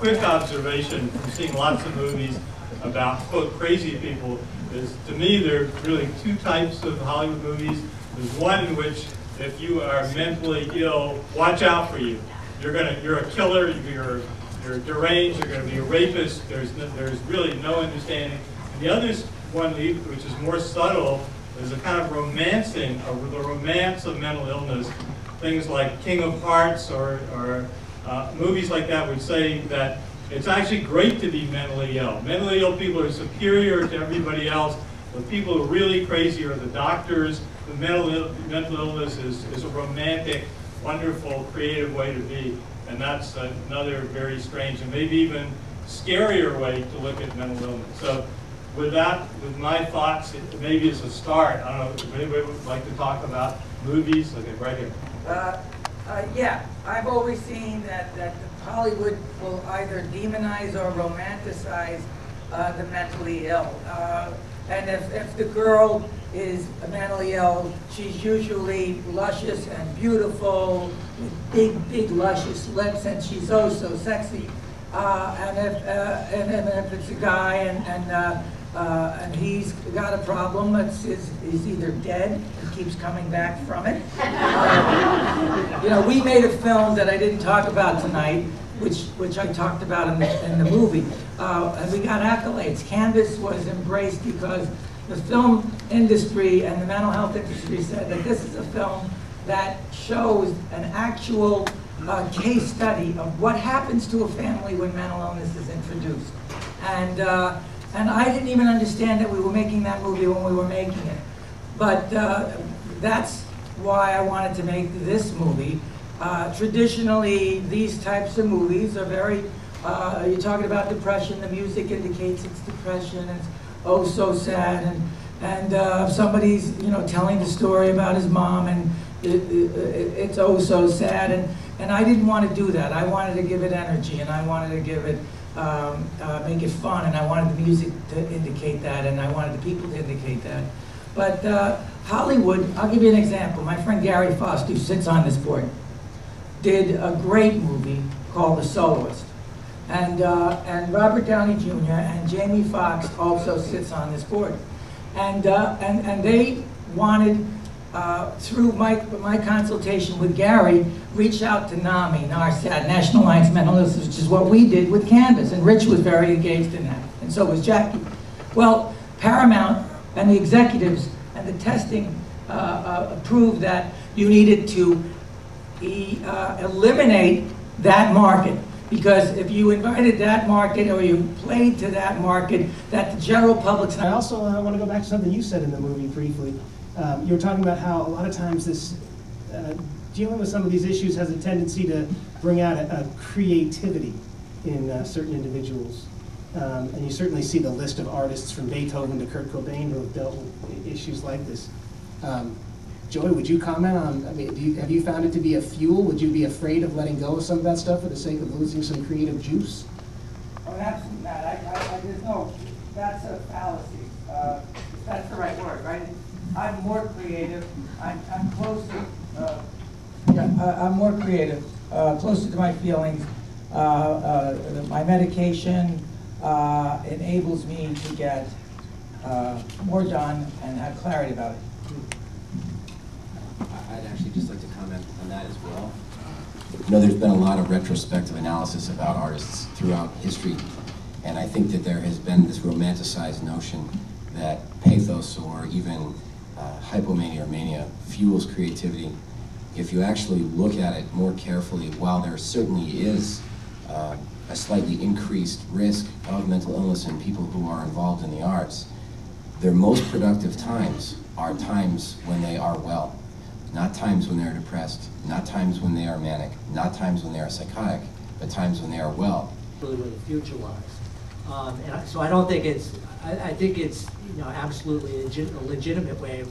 quick observation from seeing lots of movies about, quote, crazy people is, to me, there are really two types of Hollywood movies. There's one in which if you are mentally ill, watch out for you. You're a killer, you're deranged, you're going to be a rapist, there's really no understanding. And the other one, which is more subtle, is a kind of romancing of the romance of mental illness. Things like King of Hearts or movies like that would say that it's actually great to be mentally ill. Mentally ill people are superior to everybody else. The people who are really crazy are the doctors. The mental illness is a romantic, wonderful, creative way to be. And that's another very strange and maybe even scarier way to look at mental illness. So with that, with my thoughts, maybe as a start, I don't know if anybody would like to talk about movies. Okay, right here. Yeah, I've always seen that Hollywood will either demonize or romanticize the mentally ill. And if the girl is mentally ill, she's usually luscious and beautiful, with big, luscious lips, and she's oh so sexy. And if it's a guy and he's got a problem, he's either dead and keeps coming back from it. You know, we made a film that I didn't talk about tonight, which I talked about in the movie, and we got accolades. Canvas was embraced because the film industry and the mental health industry said that this is a film that shows an actual case study of what happens to a family when mental illness is introduced. And I didn't even understand that we were making that movie when we were making it. But that's why I wanted to make this movie. Traditionally, these types of movies are very, you're talking about depression, the music indicates it's depression, it's oh so sad, and somebody's, you know, telling the story about his mom, and it's oh so sad, and I didn't want to do that. I wanted to give it energy, and I wanted to give it, make it fun, and I wanted the music to indicate that, and I wanted the people to indicate that. But Hollywood, I'll give you an example. My friend Gary Foster, who sits on this board, did a great movie called The Soloist. And Robert Downey Jr. and Jamie Foxx also sits on this board. And they wanted, through my consultation with Gary, reach out to NAMI, NARSAD, National Alliance Mental Illness, which is what we did with Canvas, and Rich was very engaged in that, and so was Jackie. Well, Paramount and the executives and the testing proved that you needed to eliminate that market. Because if you invited that market or you played to that market, that the general public's not. I also want to go back to something you said in the movie briefly. You were talking about how a lot of times this dealing with some of these issues has a tendency to bring out a creativity in certain individuals. And you certainly see the list of artists from Beethoven to Kurt Cobain who have dealt with issues like this. Joy, would you comment on, I mean, have you found it to be a fuel? Would you be afraid of letting go of some of that stuff for the sake of losing some creative juice? Oh, absolutely not. There's no, that's a fallacy. That's the right word, right? I'm more creative. I'm closer. I'm more creative, closer to my feelings. My medication enables me to get more done and have clarity about it. I'd actually just like to comment on that as well. You know, there's been a lot of retrospective analysis about artists throughout history, and I think that there has been this romanticized notion that pathos or even hypomania or mania fuels creativity. If you actually look at it more carefully, while there certainly is a slightly increased risk of mental illness in people who are involved in the arts, their most productive times are times when they are well. Not times when they're depressed, not times when they are manic, not times when they are psychotic, but times when they are well. Really where the future lies. So I don't think it's, I think it's, you know, absolutely a legitimate way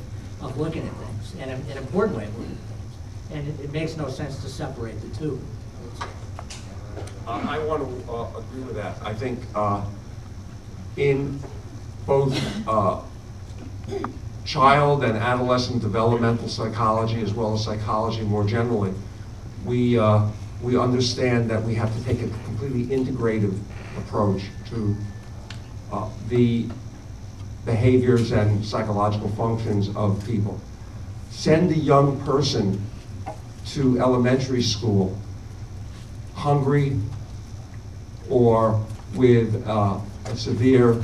of looking at things, and an important way of looking at things. And it makes no sense to separate the two. I want to agree with that. I think in both child and adolescent developmental psychology, as well as psychology more generally, we we understand that we have to take a completely integrative approach to the behaviors and psychological functions of people. Send a young person to elementary school hungry or with a severe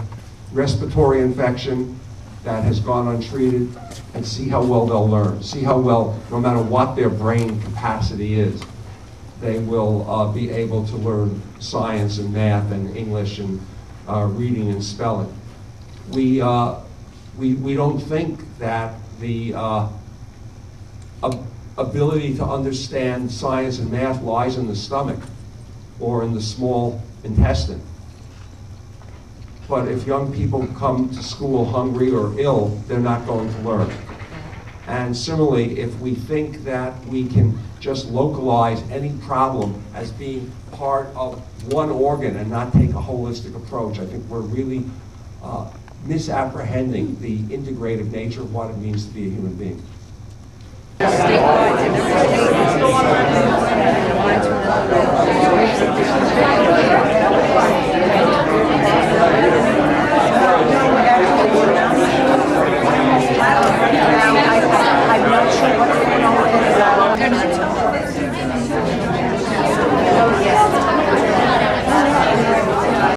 respiratory infection that has gone untreated, and see how well they'll learn. See how well, no matter what their brain capacity is, they will be able to learn science and math and English and reading and spelling. We don't think that the ability to understand science and math lies in the stomach or in the small intestine. But if young people come to school hungry or ill, they're not going to learn. And similarly, if we think that we can just localize any problem as being part of one organ and not take a holistic approach, I think we're really misapprehending the integrative nature of what it means to be a human being. Statewide.